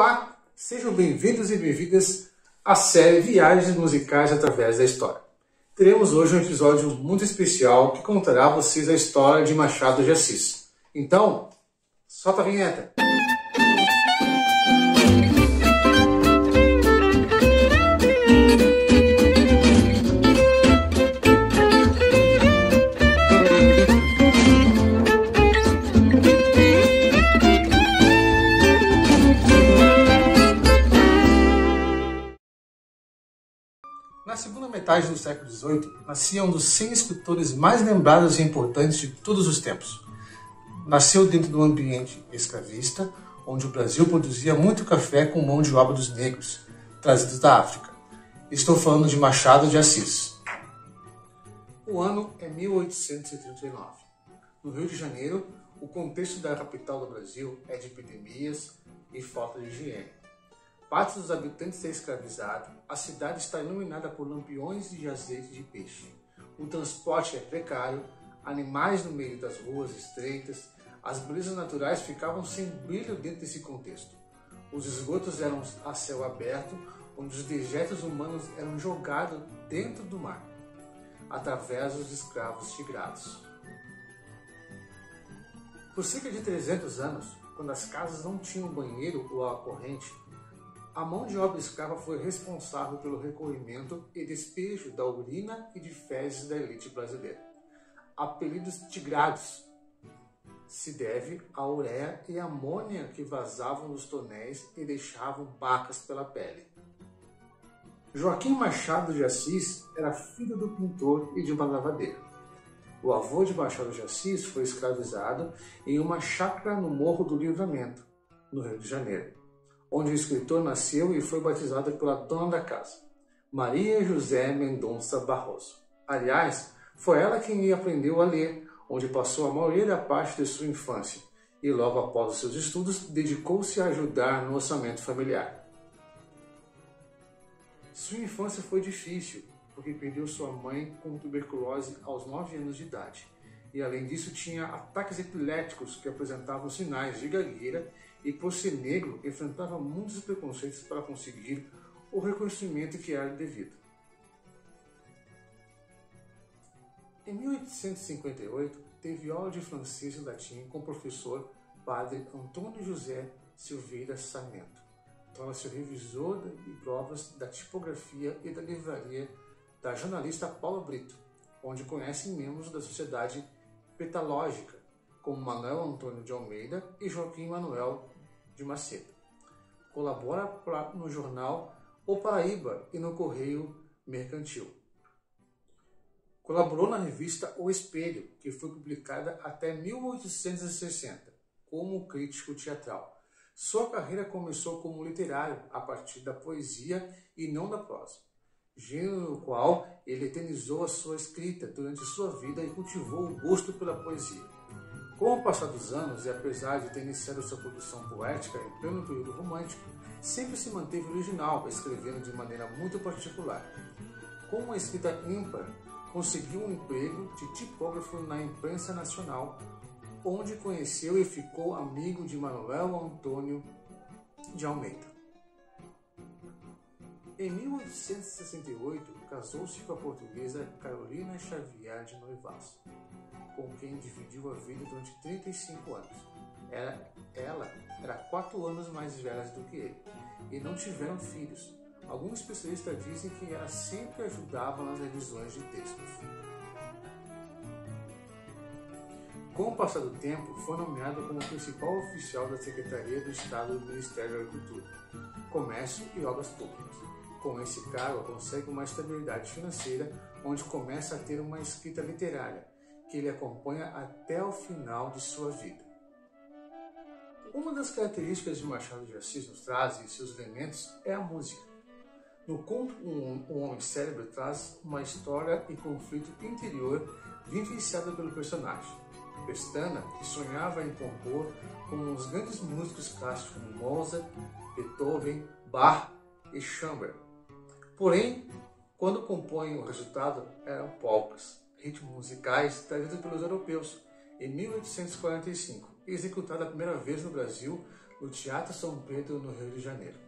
Olá, sejam bem-vindos e bem-vindas à série Viagens Musicais através da História. Teremos hoje um episódio muito especial que contará a vocês a história de Machado de Assis. Então, solta a vinheta! Na segunda metade do século XVIII, nascia um dos 100 escritores mais lembrados e importantes de todos os tempos. Nasceu dentro do ambiente escravista, onde o Brasil produzia muito café com mão de obra dos negros, trazidos da África. Estou falando de Machado de Assis. O ano é 1839. No Rio de Janeiro, o contexto da capital do Brasil é de epidemias e falta de higiene. Parte dos habitantes é escravizado, a cidade está iluminada por lampiões de azeite de peixe. O transporte é precário, animais no meio das ruas estreitas, as belezas naturais ficavam sem brilho dentro desse contexto. Os esgotos eram a céu aberto, onde os dejetos humanos eram jogados dentro do mar, através dos escravos tigrados. Por cerca de 300 anos, quando as casas não tinham banheiro ou água corrente, a mão de obra escrava foi responsável pelo recolhimento e despejo da urina e de fezes da elite brasileira. Apelidos tigrados se deve à ureia e amônia que vazavam dos tonéis e deixavam barcas pela pele. Joaquim Machado de Assis era filho do pintor e de uma lavadeira. O avô de Machado de Assis foi escravizado em uma chácara no Morro do Livramento, no Rio de Janeiro, onde o escritor nasceu e foi batizado pela dona da casa, Maria José Mendonça Barroso. Aliás, foi ela quem lhe aprendeu a ler, onde passou a maioria da parte de sua infância, e logo após os seus estudos, dedicou-se a ajudar no orçamento familiar. Sua infância foi difícil, porque perdeu sua mãe com tuberculose aos 9 anos de idade, e além disso tinha ataques epiléticos que apresentavam sinais de gagueira e, por ser negro, enfrentava muitos preconceitos para conseguir o reconhecimento que era devido. Em 1858, teve aula de francês e latim com o professor padre Antônio José Silveira Sarmento. Torna-se revisor de provas da tipografia e da livraria da jornalista Paula Brito, onde conhece membros da Sociedade Petalógica, como Manuel Antônio de Almeida e Joaquim Manuel de Macedo. Colabora no jornal O Paraíba e no Correio Mercantil. Colaborou na revista O Espelho, que foi publicada até 1860, como crítico teatral. Sua carreira começou como literário a partir da poesia e não da prosa, gênero no qual ele eternizou a sua escrita durante sua vida e cultivou o gosto pela poesia. Com o passar dos anos, e apesar de ter iniciado sua produção poética em pleno período romântico, sempre se manteve original, escrevendo de maneira muito particular. Com uma escrita ímpar, conseguiu um emprego de tipógrafo na imprensa nacional, onde conheceu e ficou amigo de Manuel Antônio de Almeida. Em 1868, casou-se com a portuguesa Carolina Xavier de Noivas, com quem dividiu a vida durante 35 anos. Ela era 4 anos mais velha do que ele, e não tiveram filhos. Alguns especialistas dizem que ela sempre ajudava nas revisões de textos. Com o passar do tempo, foi nomeado como principal oficial da Secretaria do Estado do Ministério da Agricultura, Comércio e Obras Públicas. Com esse cargo, consegue uma estabilidade financeira, onde começa a ter uma escrita literária, que ele acompanha até o final de sua vida. Uma das características de Machado de Assis nos traz e seus elementos é a música. No conto Um Homem Célebre traz uma história e conflito interior vivenciada pelo personagem. Pestana, que sonhava em compor com os grandes músicos clássicos como Mozart, Beethoven, Bach e Schubert. Porém, quando compõe o resultado eram polcas, ritmos musicais trazidos pelos europeus, em 1845, e executado a primeira vez no Brasil no Teatro São Pedro, no Rio de Janeiro.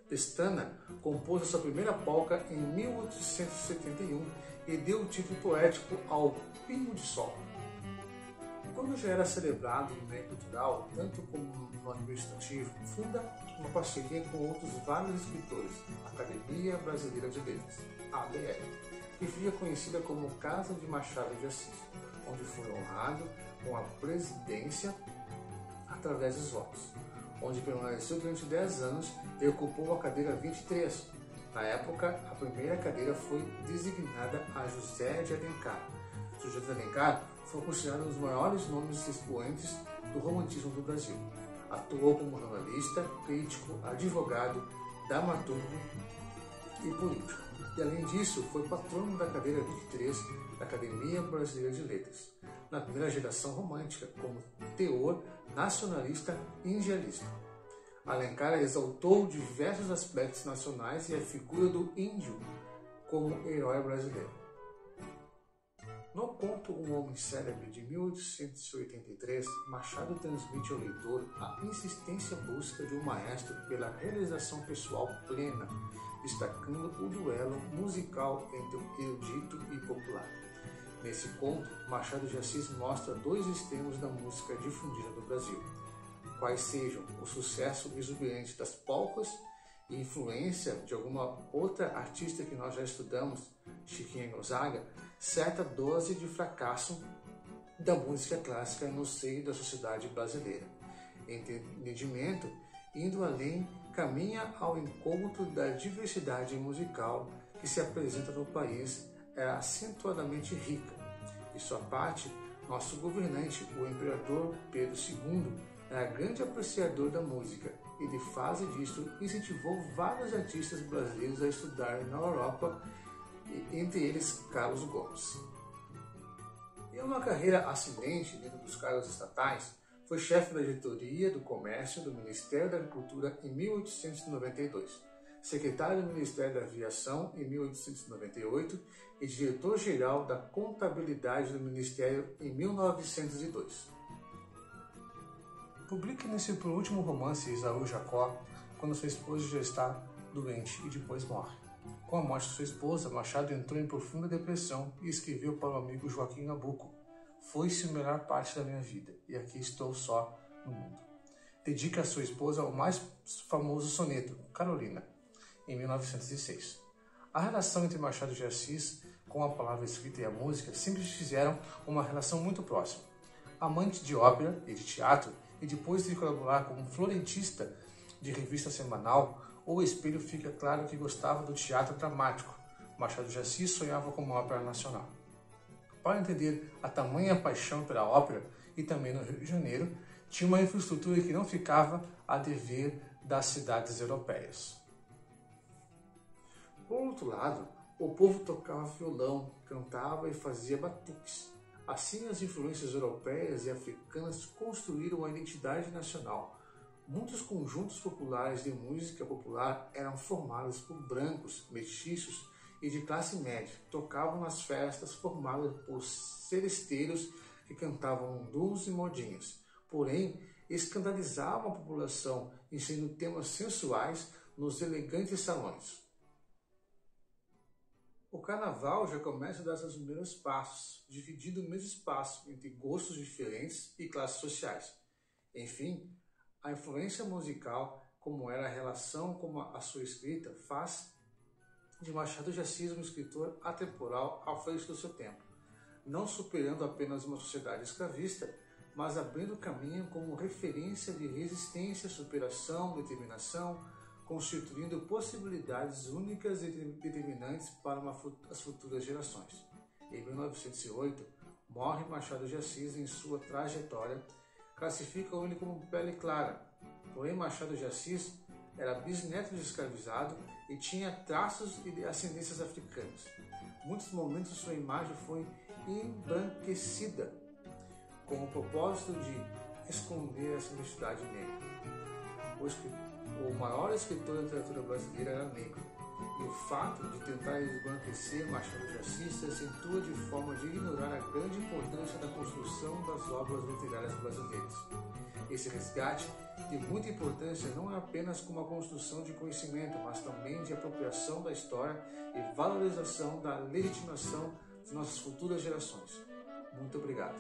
Pestana compôs a sua primeira polca em 1871 e deu o título poético ao Pingo de Sol. Quando já era celebrado no meio cultural, tanto como no administrativo, funda uma parceria com outros vários escritores, a Academia Brasileira de Letras, ABL, que fica conhecida como Casa de Machado de Assis, onde foi honrado com a presidência através dos votos, onde permaneceu durante 10 anos e ocupou a cadeira 23. Na época, a primeira cadeira foi designada a José de Alencar. José de Alencar foi considerado um dos maiores nomes expoentes do romantismo do Brasil. Atuou como jornalista, crítico, advogado, dramaturgo e político. E além disso, foi patrono da cadeira 23 da Academia Brasileira de Letras, na primeira geração romântica, como teor nacionalista e indianista. Alencar exaltou diversos aspectos nacionais e a figura do índio como herói brasileiro. No conto Um Homem Célebre, de 1883, Machado transmite ao leitor a insistência busca de um maestro pela realização pessoal plena, destacando o duelo musical entre o erudito e popular. Nesse conto, Machado de Assis mostra dois extremos da música difundida no Brasil, quais sejam o sucesso exuberante das polcas e influência de alguma outra artista que nós já estudamos, Chiquinha Gonzaga, certa dose de fracasso da música clássica no seio da sociedade brasileira. Entendimento, indo além, caminha ao encontro da diversidade musical que se apresenta no país, é acentuadamente rica. De sua parte, nosso governante, o imperador Pedro II, era grande apreciador da música e, de fase disto, incentivou vários artistas brasileiros a estudarem na Europa, entre eles Carlos Gomes. Em uma carreira ascendente dentro dos cargos estatais, foi chefe da diretoria do Comércio do Ministério da Agricultura em 1892, secretário do Ministério da Aviação em 1898 e diretor-geral da Contabilidade do Ministério em 1902. Publica nesse último romance Isaú Jacó quando sua esposa já está doente e depois morre. Com a morte de sua esposa, Machado entrou em profunda depressão e escreveu para o amigo Joaquim Nabuco: "Foi-se a melhor parte da minha vida, e aqui estou só no mundo." Dedica a sua esposa o mais famoso soneto, Carolina, em 1906. A relação entre Machado de Assis com a palavra escrita e a música sempre fizeram uma relação muito próxima. Amante de ópera e de teatro, e depois de colaborar como florentista de revista semanal, O Espelho fica claro que gostava do teatro dramático. Machado de Assis sonhava com uma ópera nacional. Para entender a tamanha paixão pela ópera, e também no Rio de Janeiro, tinha uma infraestrutura que não ficava a dever das cidades europeias. Por outro lado, o povo tocava violão, cantava e fazia batuques. Assim, as influências europeias e africanas construíram a identidade nacional. Muitos conjuntos populares de música popular eram formados por brancos, mestiços e de classe média, que tocavam nas festas formadas por seresteiros que cantavam lunduns e modinhas. Porém, escandalizavam a população, ensinando temas sensuais nos elegantes salões. O carnaval já começa a dar seus primeiros passos, dividindo o mesmo espaço entre gostos diferentes e classes sociais. Enfim, a influência musical, como era a relação com a sua escrita, faz de Machado de Assis um escritor atemporal à frente do seu tempo, não superando apenas uma sociedade escravista, mas abrindo caminho como referência de resistência, superação, determinação, constituindo possibilidades únicas e determinantes para as futuras gerações. Em 1908, morre Machado de Assis. Em sua trajetória, classificam ele como pele clara. Porém, Machado de Assis era bisneto de escravizado e tinha traços e ascendências africanas. Em muitos momentos, sua imagem foi embranquecida, com o propósito de esconder essa identidade negra. O maior escritor da literatura brasileira era negro, e o fato de tentar embranquecer Machado de Assis se acentua de forma de ignorar a grande importância da construção das obras literárias brasileiras. Esse resgate de muita importância não é apenas como a construção de conhecimento, mas também de apropriação da história e valorização da legitimação de nossas futuras gerações. Muito obrigado.